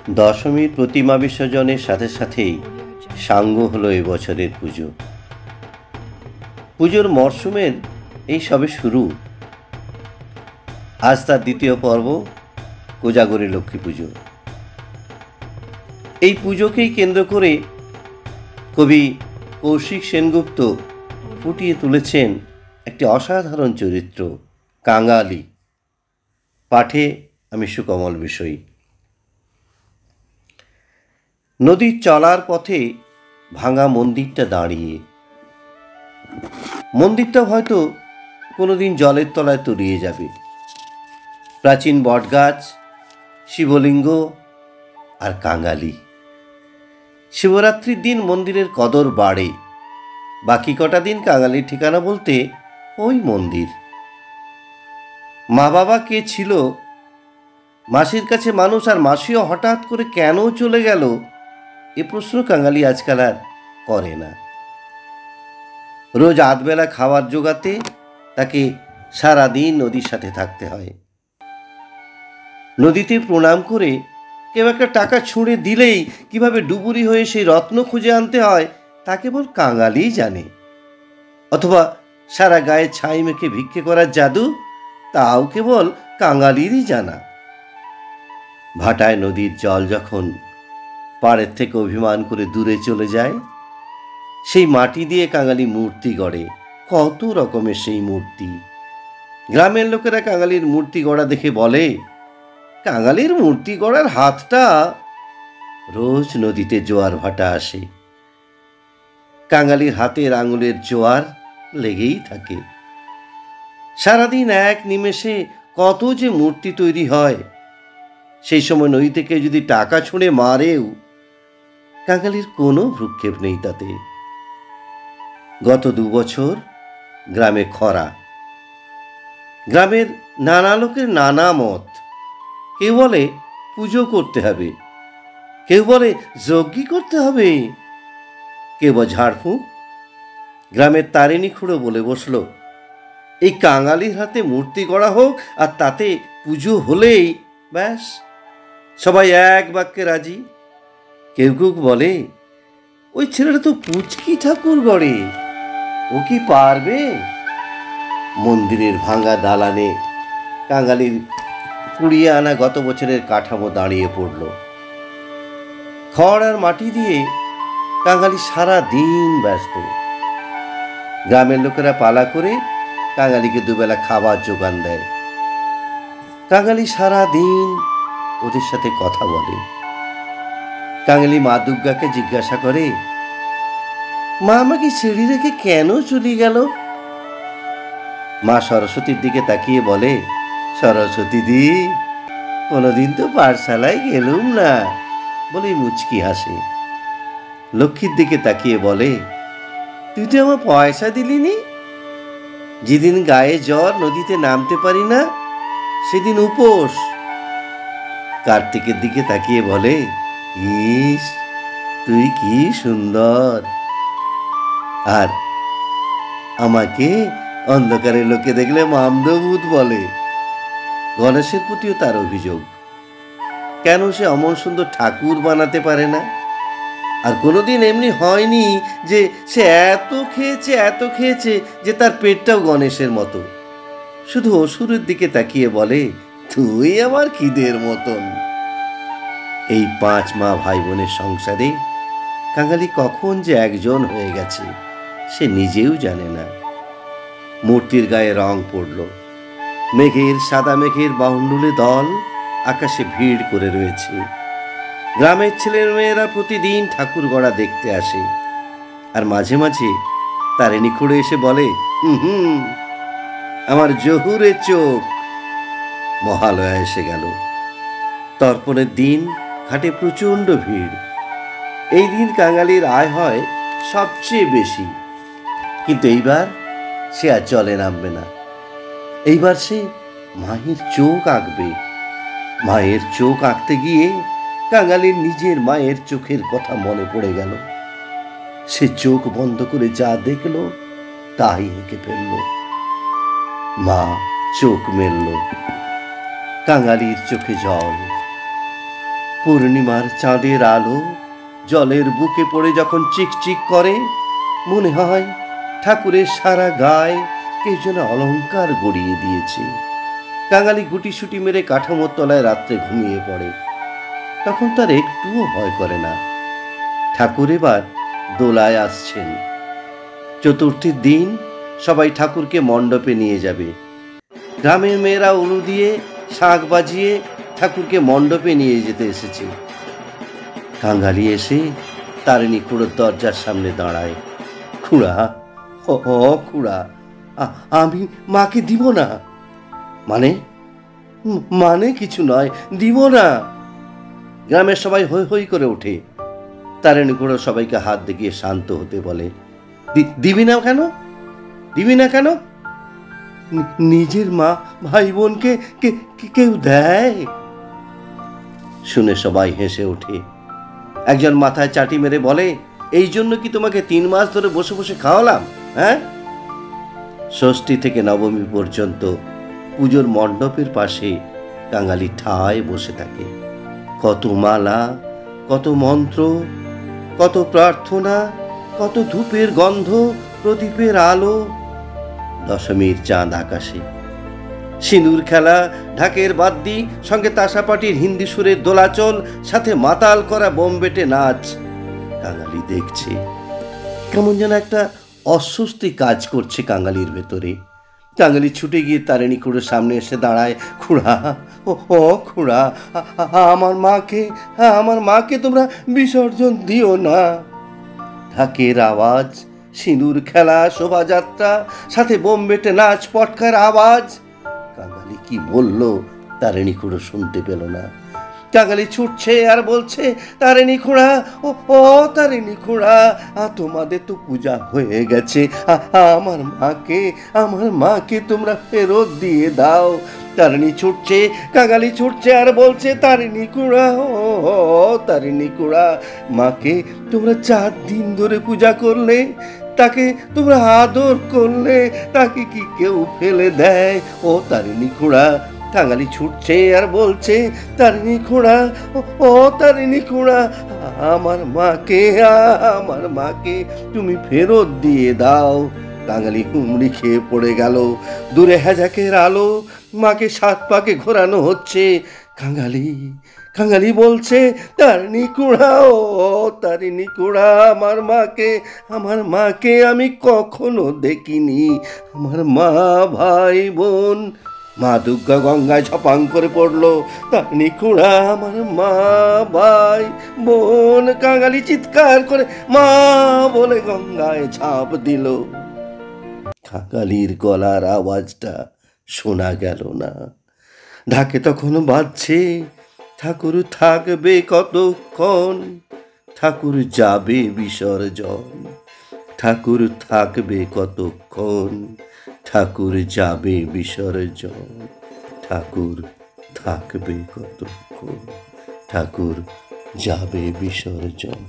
দশমীর প্রতিমা বিসর্জনের সাথে সাথেই সাঙ্গ হলো এবছরের পুজো। পুজোর মরশুমের এই সবে শুরু। আজ তার দ্বিতীয় পর্ব, কোজাগরী লক্ষ্মী পুজো। এই পুজোকেই কেন্দ্র করে কবি কৌশিক সেনগুপ্ত ফুটিয়ে তুলেছেন একটি অসাধারণ চরিত্র, কাঙালি। পাঠে আমি সুকমল বিষয়ী। নদীর চলার পথে ভাঙা মন্দিরটা দাঁড়িয়ে। মন্দিরটা হয়তো কোনোদিন জলের তলায় তলিয়ে যাবে। প্রাচীন বটগাছ, শিবলিঙ্গ আর কাঙালি। শিবরাত্রির দিন মন্দিরের কদর বাড়ে। বাকি কটা দিন কাঙালির ঠিকানা বলতে ওই মন্দির। মা বাবা কে ছিল, মাসির কাছে মানুষ, আর মাসিও হঠাৎ করে কেন চলে গেল, এ প্রশ্ন কাঙালি আজকাল আর করে না। রোজ আধবেলা খাবার জোগাতে তাকে সারাদিন নদীর সাথে থাকতে হয়। নদীতে প্রণাম করে কেউ একটা টাকা ছুঁড়ে দিলেই কিভাবে ডুবুরি হয়ে সেই রত্ন খুঁজে আনতে হয় তা কেবল কাঙালিই জানে। অথবা সারা গায়ে ছাই মেখে ভিক্ষে করার জাদু, তাও কেবল কাঙালিরই জানা। ভাটায় নদীর জল যখন পাড়ের থেকে অভিমান করে দূরে চলে যায়, সেই মাটি দিয়ে কাঙালি মূর্তি গড়ে। কত রকমের সেই মূর্তি। গ্রামের লোকেরা কাঙালির মূর্তি গড়া দেখে বলে, কাঙালির মূর্তি গড়ার হাতটা। রোজ নদীতে জোয়ার ভাটা আসে। কাঙালির হাতের আঙুলের জোয়ার লেগেই থাকে। সারাদিন এক নিমেষে কত যে মূর্তি তৈরি হয়। সেই সময় নদী থেকে যদি টাকা ছুঁড়ে মারেও কাঙালির কোনো ভ্রুক্ষেপ নেই তাতে। গত 2 বছর গ্রামে খরা। গ্রামের নানা লোকের নানা মত। কেউ বলে পুজো করতে হবে, কেউ বলে যজ্ঞ করতে হবে, কেউ বা ঝাড়ফুঁক। গ্রামের তারিণী খুঁড়ো বলে বসলো, এই কাঙালির হাতে মূর্তি গড়া হোক, আর তাতে পুজো হলেই ব্যাস, সবাই এক বাক্যে রাজি। কেউ কেউ বলে, ওই ছেলেটা তো পুচকি ঠাকুর গড়ে, ও কি পারবে? মন্দিরের ভাঙা দালানে কাঙালির কুড়িয়ে আনা গত বছরের কাঠামো দাঁড়িয়ে পড়ল। খড় আর মাটি দিয়ে কাঙালি সারা দিন ব্যস্ত। গ্রামের লোকেরা পালা করে কাঙালিকে দুবেলা খাবার জোগান দেয়। কাঙালি সারা দিন ওদের সাথে কথা বলে। কাঙালি মা দুর্গাকে জিজ্ঞাসা করে, মা আমাকে ছেড়ে রেখে কেন চলে গেল? মা সরস্বতীর দিকে তাকিয়ে বলে, সরস্বতী দি, কোনোদিন তো পাঠশালায় গেলুম না বলে মুচকি হাসে। লক্ষ্মীর দিকে তাকিয়ে বলে, তুই তো আমার পয়সা দিলিনি। যেদিন গায়ে জ্বর, নদীতে নামতে পারি না, সেদিন উপোস। কার্তিকের দিকে তাকিয়ে বলে, ইস তুই কি সুন্দর। আর আমাকে অন্ধকারে লোকে দেখলে মামদভূত বলে। গণেশের প্রতিও তার অভিযোগ, কেন সে অমন সুন্দর ঠাকুর বানাতে পারে না। আর কোনোদিন এমনি হয়নি যে সে এত খেয়েছে যে তার পেটটাও গণেশের মতো। শুধু অসুরের দিকে তাকিয়ে বলে, তুই আমার খিদের মতন। এই 5 মা ভাই বোনের সংসারে কাঙালি কখন যে একজন হয়ে গেছে সে নিজেও জানে না। মূর্তির গায়ে রং পড়ল। সাদা মেঘের বাউন্ডুলে দল আকাশে ভিড় করে রয়েছে। গ্রামের ছেলেমেয়েরা প্রতিদিন ঠাকুর গড়া দেখতে আসে। আর মাঝে মাঝে তারিণী খুঁড়ে এসে বলে, আমার জহুরে চোখ। মহালয়া এসে গেল। তর্পণের দিন ঘাটে প্রচণ্ড ভিড়। এই দিন কাঙালির আয় হয় সবচেয়ে বেশি। কিন্তু এইবার সে আর জলে নামবে না। এইবার সে মায়ের চোখ আঁকবে। মায়ের চোখ আঁকতে গিয়ে কাঙালির নিজের মায়ের চোখের কথা মনে পড়ে গেল। সে চোখ বন্ধ করে যা দেখল তাই এঁকে ফেলল। মা চোখ মেলল। কাঙালির চোখে জল। পূর্ণিমার চাঁদের আলো জলের বুকে পড়ে যখন চিকচিক করে, মনে হয় ঠাকুরের সারা গায়ে কেউ যেন অলংকার গড়িয়ে দিয়েছে। কাঙালি গুটিসুটি মেরে কাঠামোর তলায় রাত্রে ঘুমিয়ে পড়ে। তখন তার একটুও ভয় করে না। ঠাকুর এবার দোলায় আসছেন। চতুর্থীর দিন সবাই ঠাকুরকে মণ্ডপে নিয়ে যাবে। গ্রামের মেয়েরা উলু দিয়ে শাঁখ বাজিয়ে ঠাকুরকে মণ্ডপে নিয়ে যেতে এসেছে। কাঙালি এসে তারিণী খুড়োর দরজার সামনে দাঁড়ায়। খুড়া, ও খুড়া, আমি মাকে দিব না। মানে মানে কিছু নয়, দিব না। গ্রামের সবাই হৈ হৈ করে ওঠে। তারিণী খুড়ো সবাইকে হাত দেখিয়ে শান্ত হতে বলে। দিবি না কেন? দিবি না কেন? নিজের মা ভাই বোনকে কেউ দেয়? শুনে সবাই হেসে ওঠে। একজন মাথায় চাটি মেরে বলে, এই জন্য কি তোমাকে 3 মাস ধরে বসে বসে খাওয়ালাম? হ্যাঁ? ষষ্ঠী থেকে নবমী পর্যন্ত পুজোর মণ্ডপের পাশে কাঙালি ঠায় বসে থাকে। কত মালা, কত মন্ত্র, কত প্রার্থনা, কত ধূপের গন্ধ, প্রদীপের আলো। দশমীর চাঁদ আকাশে, সিঁদুর খেলা, ঢাকের বাদ্যি, সঙ্গে তাসাপাটির হিন্দি সুরের দোলাচল, সাথে মাতাল করা বোমবেটে নাচ। কাঙালি দেখছে। কেমন যেন একটা অস্বস্তি কাজ করছে কাঙালির ভেতরে। কাঙালি ছুটে গিয়ে তারিণী খুড়োর সামনে এসে দাঁড়ায়। খুড়া, ও খুড়া, আমার মাকে তোমরা বিসর্জন দিও না। ঢাকের আওয়াজ, সিঁদুর খেলা, শোভাযাত্রা, সাথে বোমবেটে নাচ, পটকার আওয়াজ। কাঙালি কি বলল তারিণী খুড়ো শুনতে পেল না। কাঙালি ছুটছে আর বলছে, তারিণী খুড়া, ও তারিণী খুড়া, তোমাদের তো পূজা হয়ে গেছে। আমার মাকে তোমরা ফেরত দিয়ে দাও। তারিণী ছুটছে, কাঙালি ছুটছে আর বলছে, তারিণী খুড়া, ও তারিণী খুড়া, মাকে তোমরা 4 দিন ধরে পূজা করলে, তাকে তোমরা আদর করলে, তাকে কি কেউ ফেলে দেয়? ও তারিণী খুড়া। কাঙালি ছুটছে আর বলছে, তারিণী খুড়া, ও তারিণী খুড়া, আমার মাকে তুমি ফেরত দিয়ে দাও। কাঙালি হুমড়ি খেয়ে পড়ে গেল। দূরে হ্যাজাকের আলো, মাকে 7 পাকে ঘোরানো হচ্ছে। কাঙালি বলছে, তারিণী খুড়া, ও তারিণী খুড়া, আমার মাকে আমি কখনো দেখিনি। আমার মা, ভাই বোন। মা দুর্গা গঙ্গায় ঝপাং করে পড়লো। তারিণী খুড়া, আমার মা, ভাই বোন। কাঙালি চিৎকার করে মা বলে গঙ্গায় ঝাঁপ দিল। কাঙালির গলার আওয়াজটা শোনা গেল না। ঢাকে তখন বাজছে, ঠাকুর থাকবে কতক্ষণ, ঠাকুর যাবে বিসর্জন। ঠাকুর থাকবে কতক্ষণ, ঠাকুর যাবে বিসর্জন। ঠাকুর থাকবে কতক্ষণ, ঠাকুর যাবে বিসর্জন।